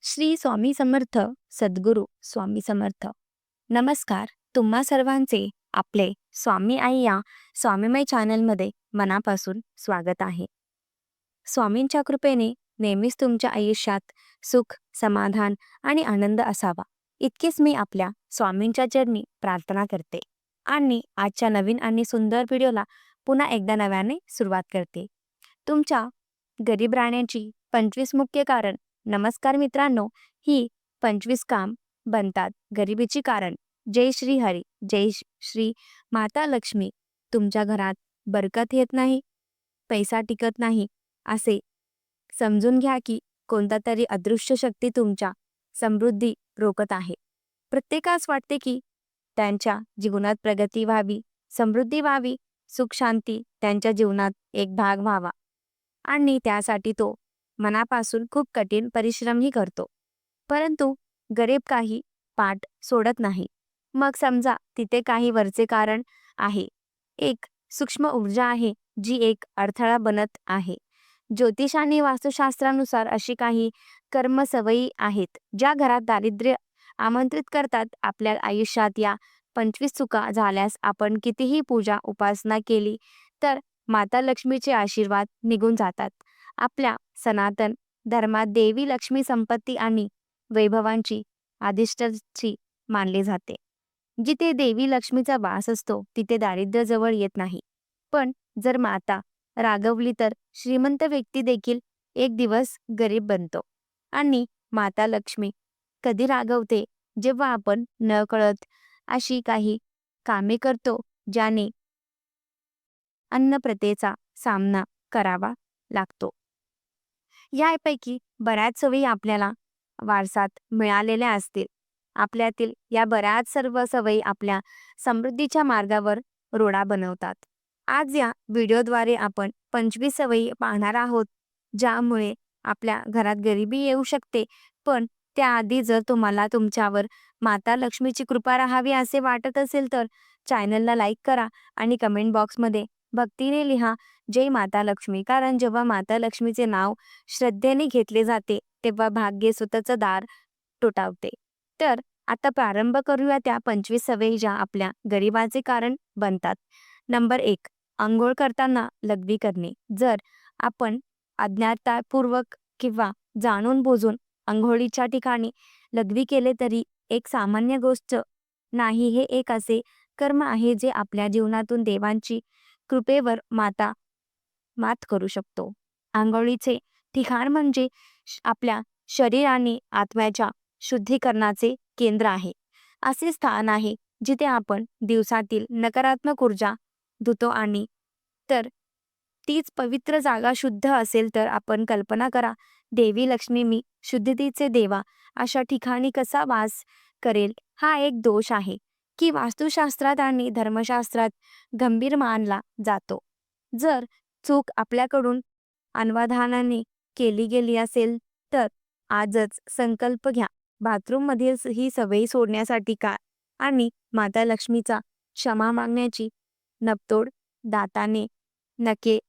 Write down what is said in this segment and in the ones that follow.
श्री स्वामी समर्थ. सद्गुरू स्वामी समर्थ. नमस्कार. तुम्हा सर्वांचे आपले स्वामी आई या स्वामीमय चॅनलमध्ये मनापासून स्वागत आहे. स्वामींच्या कृपेने नेहमीच तुमच्या आयुष्यात सुख, समाधान आणि आनंद असावा, इतकीच मी आपल्या स्वामींच्या चरणी प्रार्थना करते. आणि आजच्या नवीन आणि सुंदर व्हिडिओला पुन्हा एकदा नव्याने सुरुवात करते. तुमच्या गरीब राहण्याची 25 मुख्य कारण. नमस्कार मित्रांनो, ही 25 काम बनतात गरिबीची कारण. जय श्री हरी, श्री माता लक्ष्मी. तुमच्या घरात बरकत येत नाही, पैसा टिकत नाही असे समजून घ्या की कोणता तरी अदृश्य शक्ती तुमच्या समृद्धी रोखत आहे. प्रत्येकास वाटते की त्यांच्या जीवनात प्रगती व्हावी, समृद्धी व्हावी, सुख शांती त्यांच्या जीवनात एक भाग व्हावा, आणि त्यासाठी तो मनापासून खूप कठीण परिश्रमही करतो. परंतु गरीब काही पाठ सोडत नाही. मग समजा तिथे काही वरचे कारण आहे. एक सूक्ष्म ऊर्जा आहे जी एक अडथळा बनत आहे. ज्योतिष आणि वास्तुशास्त्रानुसार अशी काही कर्म सवयी आहेत ज्या घरात दारिद्र्य आमंत्रित करतात. आपल्या आयुष्यात या 25 चुका झाल्यास आपण कितीही पूजा उपासना केली तर माता लक्ष्मीचे आशीर्वाद निघून जातात. आपल्या सनातन धर्मात देवी लक्ष्मी संपत्ती आणि वैभवांची अधिष्ठात्री मानली जाते. जिथे देवी लक्ष्मीचा वास असतो तिथे दारिद्र्य जवळ येत नाही. पण जर माता रागवली तर श्रीमंत व्यक्ती देखील एक दिवस गरीब बनतो. आणि माता लक्ष्मी कधी रागवते? जेव्हा आपण नकळत अशी काही कामे करतो ज्याने अन्नप्रथेचा सामना करावा लागतो. यापैकी बऱ्याच सवयी आपल्याला वारसात मिळालेल्या असतील. आपल्यातील या बऱ्याच सर्व सवयी आपल्या समृद्धीच्या मार्गावर रोडा बनवतात. आज या व्हिडिओद्वारे आपण 25 सवयी पाहणार आहोत ज्यामुळे आपल्या घरात गरिबी येऊ शकते. पण त्याआधी जर तुम्हाला तुमच्यावर माता लक्ष्मीची कृपा राहावी असे वाटत असेल तर चॅनलला लाईक करा आणि कमेंट बॉक्समध्ये भक्तीने लिहा जय माता लक्ष्मी. कारण जेव्हा माता लक्ष्मीचे नाव श्रद्धेने घेतले जाते तेव्हा भाग्य स्वतःचं दार टोठावते. तर आता प्रारंभ करूया त्या 25 सवयी ज्या आपल्या गरिबाचे कारण बनतात. नंबर 1, अंघोळ करताना लघवी करणे. जर आपण अज्ञानतापूर्वक किंवा जाणून बुजून अंघोळीच्या ठिकाणी लघवी केले तरी एक सामान्य गोष्ट नाही. हे एक असे कर्म आहे जे आपल्या जीवनातून देवांची कृपेवर मात करू शकतो. आंघोळीचे ठिकाण म्हणजे आपल्या शरीर आणि आत्म्याच्या शुद्धीकरणाचे केंद्र आहे. असे स्थान आहे जिथे आपण दिवसातील नकारात्मक ऊर्जा धुतो. आणि तर तीच पवित्र जागा शुद्ध असेल तर आपण कल्पना करा, देवी लक्ष्मी मी शुद्धतेचे देवा अशा ठिकाणी कसा वास करेल. हा एक दोष आहे की वास्तुशास्त्रात आणि धर्मशास्त्रात गंभीर मानला जातो. जर चूक आपल्याकडून अनवधानाने केली गेली असेल तर आजच संकल्प घ्या, बाथरूममधील ही सवयी सोडण्यासाठी का आणि माता लक्ष्मीचा क्षमा मागण्याची. नबतोड दाताने नखे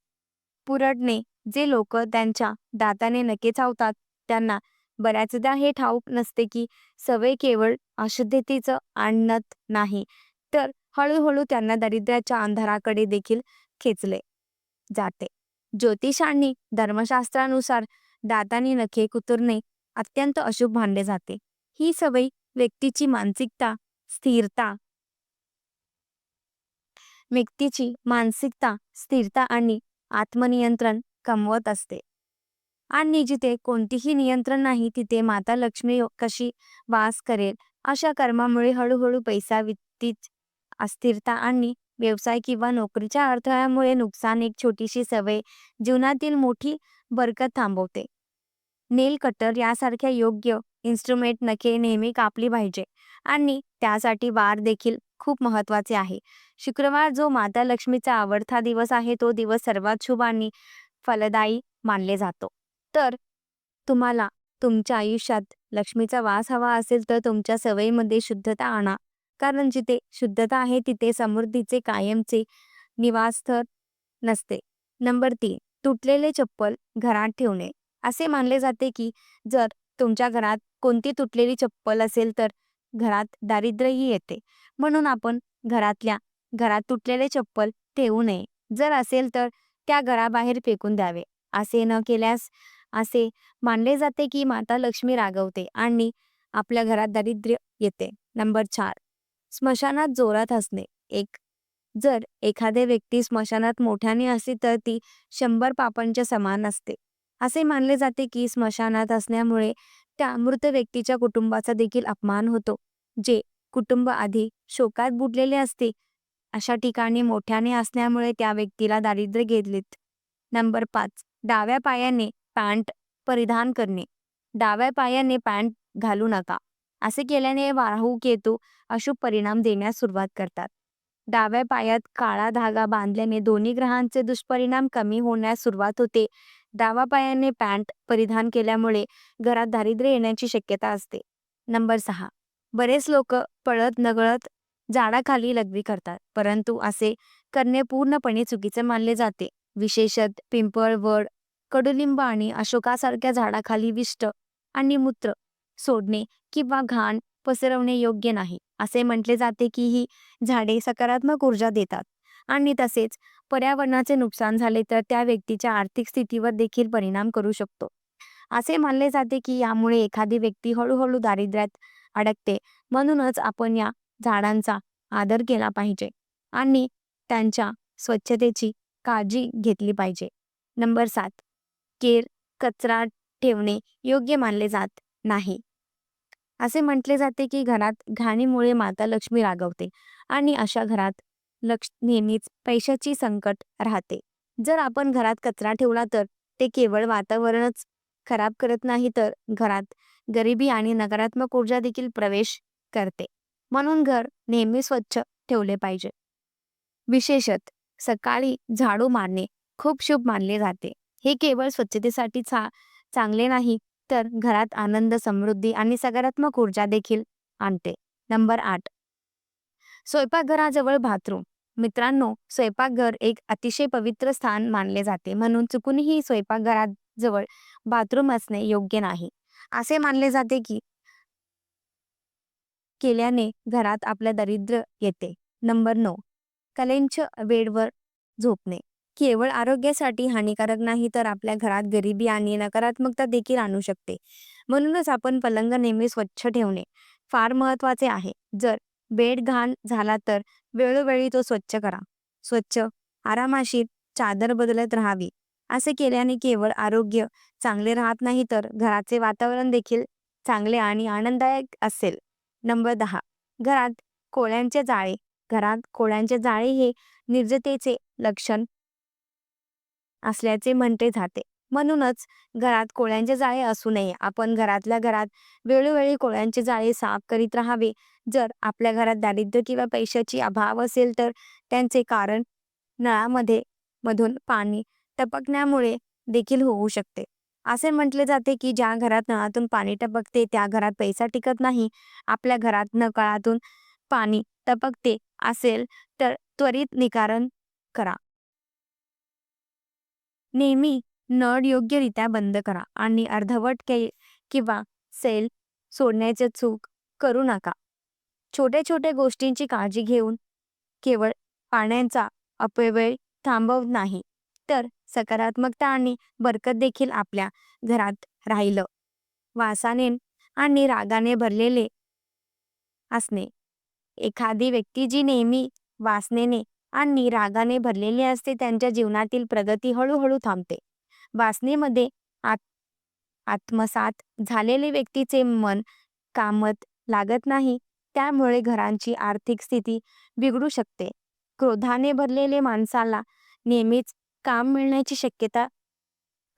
पुरडणे. जे लोक त्यांच्या दाताने नखे चावतात त्यांना बऱ्याचदा हे ठाऊक नसते की सवय केवळ अशुद्धतेचं आणत नाही तर हळूहळू त्यांना दारिद्र्याच्या अंधाराकडे देखील खेचले जाते. ज्योतिष आणि धर्मशास्त्रानुसार दाताने नखे कुतरणे अत्यंत अशुभ मानले जाते. ही सवय व्यक्तीची मानसिकता स्थिरता आणि आत्मनियंत्रण कमवत असते. आणि जिथे कोणतीही नियंत्रण नाही तिथे माता लक्ष्मी कशी वास करेल. अशा कर्मामुळे हळूहळू पैसा, वित्तीय अस्थिरता आणि व्यवसाय किंवा नोकरीच्या अडथळ्यामुळे नुकसान. एक छोटीशी सवय जीवनातील मोठी बरकत थांबवते. नेल कटर यासारख्या योग्य इन्स्ट्रुमेंट नखे नेहमी कापली पाहिजे. आणि त्यासाठी वार देखील खूप महत्त्वाचे आहे. शुक्रवार जो माता लक्ष्मीचा आवडता दिवस आहे तो दिवस सर्वात शुभ आणि फलदायी मानले जातो. तर तुम्हाला तुमच्या आयुष्यात लक्ष्मीचा वास हवा असेल तर तुमच्या सवयीमध्ये शुद्धता आणा. कारण जिथे शुद्धता आहे तिथे समृद्धीचे कायमचे निवासस्थळ नसते. नंबर 3, तुटलेले चप्पल घरात ठेवणे. असे मानले जाते की जर तुमच्या घरात कोणती तुटलेली चप्पल असेल तर घरात दारिद्र्यही येते. म्हणून आपण घरात तुटलेले चप्पल ठेवू नये. जर असेल तर त्या घराबाहेर फेकून द्यावे. असे न केल्यास असे मानले जाते की माता लक्ष्मी रागवते आणि आपल्या घरात दारिद्र्य येते. नंबर 4, स्मशानात जोरात हसणे. जर एखादी व्यक्ती स्मशानात मोठ्याने हसली तर ती 100 पापांच्या समान असते. असे मानले जाते की स्मशानात असण्यामुळे त्या मृत व्यक्तीच्या कुटुंबाचा देखील अपमान होतो. जे कुटुंब आधी शोकात बुडलेले असते अशा ठिकाणी मोठ्याने असल्यामुळे त्या व्यक्तीला दारिद्र्य गेलेत. नंबर 5, डाव्या पायाने पॅन्ट परिधान करणे. डाव्या पायाने पॅन्ट घालू नका. असे केल्याने राहू केतू अशुभ परिणाम देण्यास सुरुवात करतात. डाव्या पायात काळा धागा बांधल्याने दोन्ही ग्रहांचे दुष्परिणाम कमी होण्यास सुरुवात होते. डाव्या पायाने पॅन्ट परिधान केल्यामुळे घरात दारिद्र्य येण्याची शक्यता असते. नंबर 6, बरेच लोक पळत नकळत झाडाखाली लघवी करतात, परंतु असे करणे पूर्णपणे चुकीचे मानले जाते. विशेषत पिंपळ, वड, कडुलिंब आणि अशोकासारख्या झाडाखाली विष्ट आणि मूत्र सोडणे किंवा घाण पसरवणे योग्य नाही. असे म्हटले जाते की ही झाडे सकारात्मक ऊर्जा देतात आणि तसेच पर्यावरणाचे नुकसान झाले तर त्या व्यक्तीच्या आर्थिक स्थितीवर देखील परिणाम करू शकतो. असे मानले जाते की यामुळे एखादी व्यक्ती हळूहळू दारिद्र्यात अडकते. म्हणूनच आपण या झाडांचा आदर केला पाहिजे आणि त्यांच्या स्वच्छतेची काळजी घेतली पाहिजे. नंबर 7, केर कचरा ठेवणे योग्य मानले जात नाही. असे म्हटले जाते की घरात घाणीमुळे माता लक्ष्मी रागवते आणि अशा घरात नेहमीच पैशाची संकट राहते. जर आपण घरात कचरा ठेवला तर ते केवळ वातावरणच खराब करत नाही तर घरात गरिबी आणि नकारात्मक ऊर्जा देखील प्रवेश करते. म्हणून घर नेहमी स्वच्छ ठेवले पाहिजे. विशेषत सकाळी झाडू मारणे खूप शुभ मानले जाते. हे केवळ स्वच्छतेसाठी चांगले नाही तर घरात आनंद, समृद्धी आणि सकारात्मक ऊर्जा देखील आणते. नंबर 8, स्वयंपाकघराजवळ बाथरूम. मित्रांनो, स्वयंपाकघर एक अतिशय पवित्र स्थान मानले जाते, म्हणून चुकूनही स्वयंपाकघराजवळ बाथरूम असणे योग्य नाही. असे मानले जाते की केल्याने घरात आपल्या दारिद्र्य येते. नंबर 9, कलेंच बेडवर झोपणे. केवळ आरोग्यासाठी हानिकारक नाही तर आपल्या घरात गरिबी आणि नकारात्मकता देखील आणू शकते. म्हणूनच आपण पलंग नेहमी स्वच्छ ठेवणे फार महत्त्वाचे आहे. जर बेड घाण झाला तर वेळोवेळी तो स्वच्छ करा. स्वच्छ, आरामशीर चादर बदलत राहावी. असे केल्याने केवळ आरोग्य चांगले राहत नाही तर घराचे वातावरण देखील चांगले आणि आनंददायक असेल. नंबर 10, घरात कोळ्यांचे जाळे. घरात कोळ्यांचे जाळे हे निर्जतेचे लक्षण असल्याचे म्हटले जाते. म्हणूनच घरात कोळ्यांचे जाळे असू नये. आपण घरातल्या घरात वेळोवेळी कोळ्यांचे जाळे साफ करीत राहावे. जर आपल्या घरात दारिद्र्य किंवा पैशाची अभाव असेल तर त्यांचे कारण मधून पाणी टपकण्यामुळे देखील होऊ शकते. असे म्हटले जाते की ज्या घरात नळातून पाणी टपकते त्या घरात पैसा टिकत नाही. आपल्या घरात नळातून पाणी टपकते असेल तर त्वरित निराकरण करा. नेहमी नळ योग्यरित्या बंद करा आणि अर्धवट किंवा सैल सोडण्याची चूक करू नका. छोट्या छोट्या गोष्टींची काळजी घेऊन केवळ पाण्याचा अपव्यय थांबवत नाही तर सकारात्मकता आणि बरकत देखील आपल्या घरात राहिलं. वासाने आणि रागाने भरलेले असणे. एखादी व्यक्ती जी नेहमी वासनेने आणि रागाने भरलेली असते त्यांच्या जीवनातील प्रगती हळूहळू थांबते. वासनेमध्ये आत्मसात झालेले व्यक्तीचे मन कामत लागत नाही. त्यामुळे घरांची आर्थिक स्थिती बिघडू शकते. क्रोधाने भरलेले माणसाला नेहमीच काम मिळण्याची शक्यता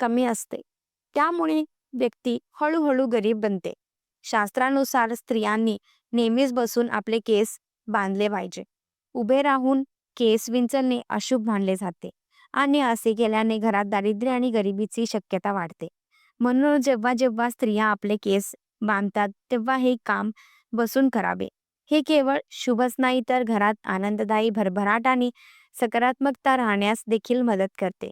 कमी असते. त्यामुळे व्यक्ती हळूहळू गरीब बनते. शास्त्रानुसार स्त्रियांनी नेहमीच बसून आपले केस बांधले पाहिजे. उभे राहून केस विंचरणे अशुभ मानले जाते आणि असे केल्याने घरात दारिद्र्य आणि गरिबीची शक्यता वाढते. म्हणून जेव्हा जेव्हा स्त्रिया आपले केस बांधतात तेव्हा हे काम बसून करावे. हे केवळ शुभच नाही तर घरात आनंददायी भरभराट आणि सकारात्मकता राहण्यास देखील मदत करते.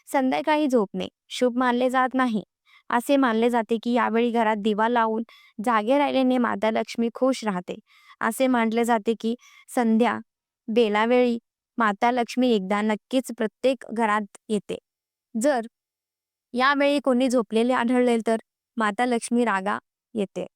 संध्याकाळी झोपणे शुभ मानले जात नाही. असे मानले जाते की यावेळी घरात दिवा लावून जागे राहिल्याने माता लक्ष्मी खुश राहते. असे मानले जाते की संध्या बेलावेळी माता लक्ष्मी एकदा नक्कीच प्रत्येक घरात येते. जर यावेळी कोणी झोपलेले आढळले तर माता लक्ष्मी रागा येते.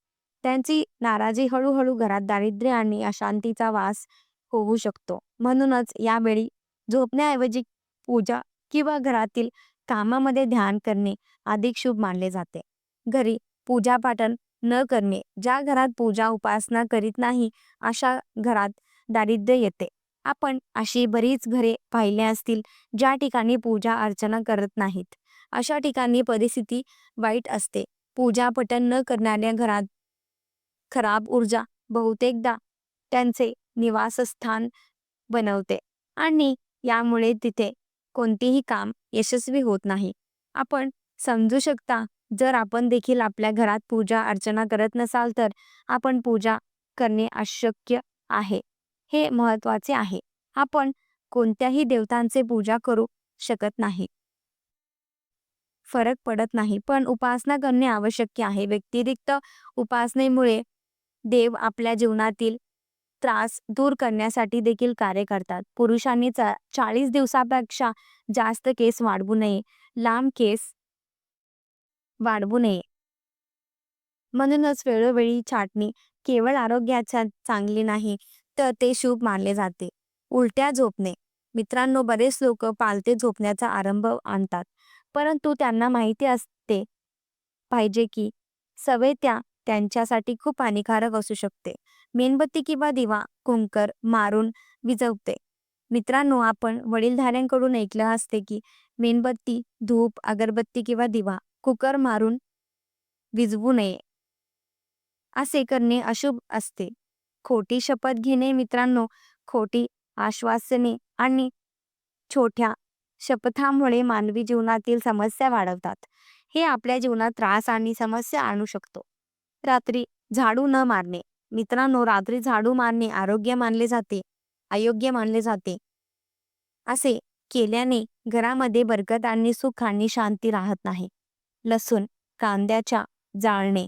त्यांची नाराजी हळूहळू घरात दारिद्र्य आणि अशांतीचा वास होऊ शकतो. म्हणूनच यावेळी झोपण्याऐवजी पूजा किंवा घरातील कामामध्ये ध्यान करणे अधिक शुभ मानले जाते. घरी पूजापाठन न करणे, ज्या घरात पूजा उपासना करीत नाही अशा घरात दारिद्र्य येते. आपण अशी बरीच घरे पाहिली असतील ज्या ठिकाणी पूजा अर्चना करत नाहीत. अशा ठिकाणी परिस्थिती वाईट असते. पूजा पठण न करणाऱ्या घरात खराब ऊर्जा बहुतेकदा त्यांचे निवासस्थान बनवते आणि यामुळे तिथे कोणतेही काम यशस्वी होत नाही. आपण समजू शकता, जर आपण देखील आपल्या घरात पूजा अर्चना करत नसाल तर आपण पूजा करणे अशक्य आहे. हे महत्त्वाचे आहे. आपण कोणत्याही देवतांचे पूजा करू शकत नाही. फरक पडत नाही, पण उपासना करणे आवश्यक आहे. व्यतिरिक्त उपासनेमुळे देव आपल्या जीवनातील त्रास दूर करण्यासाठी देखील कार्य करतात. पुरुषांनी 40 दिवसापेक्षा जास्त केस वाढवू नये, लांब केस वाढवू नये. म्हणूनच वेळोवेळी छाटणी केवळ आरोग्याच्या चांगली नाही, तर ते शुभ मानले जाते. उलट्या झोपणे. मित्रांनो, बरेच लोक पालथे झोपण्याचा आरंभ आणतात, परंतु त्यांना माहिती असते पाहिजे की सवय त्यांच्यासाठी खूप हानिकारक असू शकते. मेणबत्ती किंवा दिवा कुंकर मारून विझवते. मित्रांनो, आपण वडीलधाऱ्यांकडून ऐकलं असते की मेणबत्ती, धूप, अगरबत्ती किंवा दिवा कुकर मारून विझवू नये. असे करणे अशुभ असते. खोटी शपथ घेणे. मित्रांनो, खोटी आश्वासने आणि छोट्या शपथामुळे मानवी जीवनातील समस्या वाढवतात. हे आपल्या जीवनात त्रास आणि समस्या आणू शकतो. रात्री झाडू न मारणे. मित्रांनो, रात्री झाडू मारणे अयोग्य मानले जाते. असे केल्याने घरामध्ये बरकत आणि सुख आणि शांती राहत नाही. लसूण, कांद्याच्या जाळणे.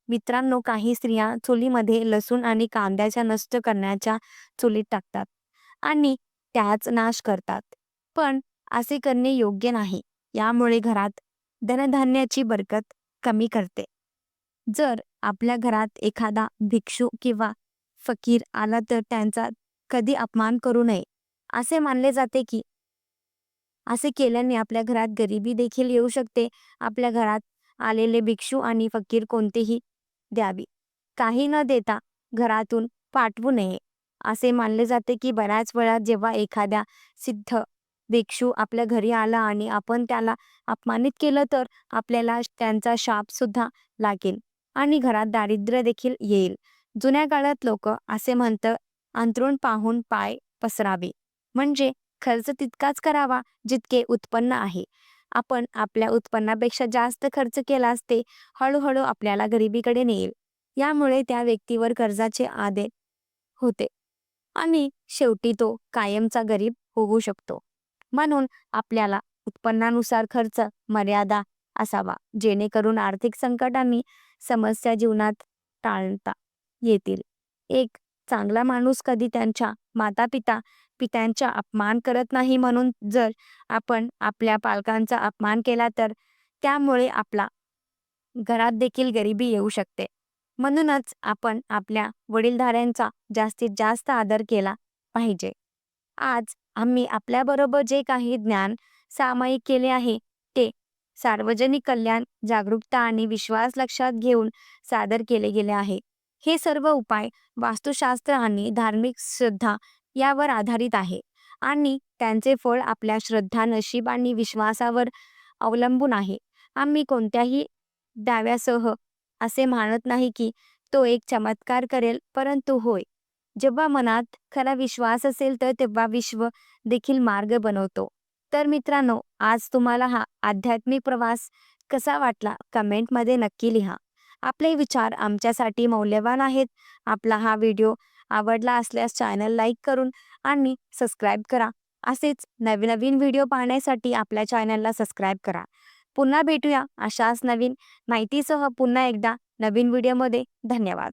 मित्रांनो, काही स्त्रिया चुलीमध्ये लसूण आणि कांद्याच्या नष्ट करण्याच्या चुलीत टाकतात आणि त्याच नाश करतात. पण असे करणे योग्य नाही. यामुळे घरात धनधान्याची बरकत कमी करते. जर आपल्या घरात एखादा भिक्षू किंवा फकीर आला तर त्यांचा कधी अपमान करू नये. असे मानले जाते की असे केल्याने आपल्या घरात गरिबी देखील येऊ शकते. आपल्या घरात आलेले भिक्षू आणि फकीर कोणतेही द्यावी, काही न देता घरातून पाठवू नये. असे मानले जाते की बऱ्याच वेळा जेव्हा एखाद्या सिद्ध भिक्षू आपल्या घरी आला आणि आपण त्याला अपमानित केलं तर आपल्याला त्यांचा शाप सुद्धा लागेल आणि घरात दारिद्र्य देखील येईल. जुन्या काळात लोक असे म्हणतात, अंथरूण पाहून पाय पसरावे, म्हणजे खर्च तितकाच करावा जितके उत्पन्न आहे. आपण आपल्या उत्पन्नापेक्षा जास्त खर्च केलास ते हळूहळू आपल्याला गरिबीकडे नेईल. यामुळे त्या व्यक्तीवर कर्जाचे आदे होते आणि शेवटी तो कायमचा गरीब होऊ शकतो. म्हणून आपल्याला उत्पन्नानुसार खर्च मर्यादा असावा, जेणेकरून आर्थिक संकट आणि समस्या जीवनात टाळता येतील. एक चांगला माणूस कधी त्यांच्या पित्यांचा अपमान करत नाही. म्हणून जर आपण आपल्या पालकांचा अपमान केला तर त्यामुळे आपला घरात देखील गरिबी येऊ शकते. म्हणूनच आपण आपल्या वडीलधाऱ्यांचा जास्तीत जास्त आदर केला पाहिजे. आज आम्ही आपल्याबरोबर जे काही ज्ञान सामायिक केले आहे ते सार्वजनिक कल्याण, जागरूकता आणि विश्वास लक्षात घेऊन सादर केले गेले आहे. हे सर्व उपाय वास्तुशास्त्र आणि धार्मिक श्रद्धा यावर आधारित आहे आणि त्यांचे फळ आपल्या श्रद्धा, नशीब आणि विश्वासावर अवलंबून आहे. आम्ही कोणत्याही दाव्यासह असे मानत नाही की तो एक चमत्कार करेल, परंतु होय, जेव्हा मनात खरा विश्वास असेल तर तेव्हा विश्व देखील मार्ग बनवतो. तर मित्रांनो, आज तुम्हाला हा आध्यात्मिक प्रवास कसा वाटला कमेंटमध्ये नक्की लिहा. आपले विचार आमच्यासाठी मौल्यवान आहेत. आपला हा व्हिडिओ आवडला असल्यास चॅनल लाईक करून आणि सबस्क्राईब करा. असेच नवीन व्हिडिओ पाहण्यासाठी आपल्या चॅनलला सबस्क्राईब करा. पुन्हा भेटूया अशाच नवीन माहितीसह पुन्हा एकदा नवीन व्हिडिओमध्ये. धन्यवाद.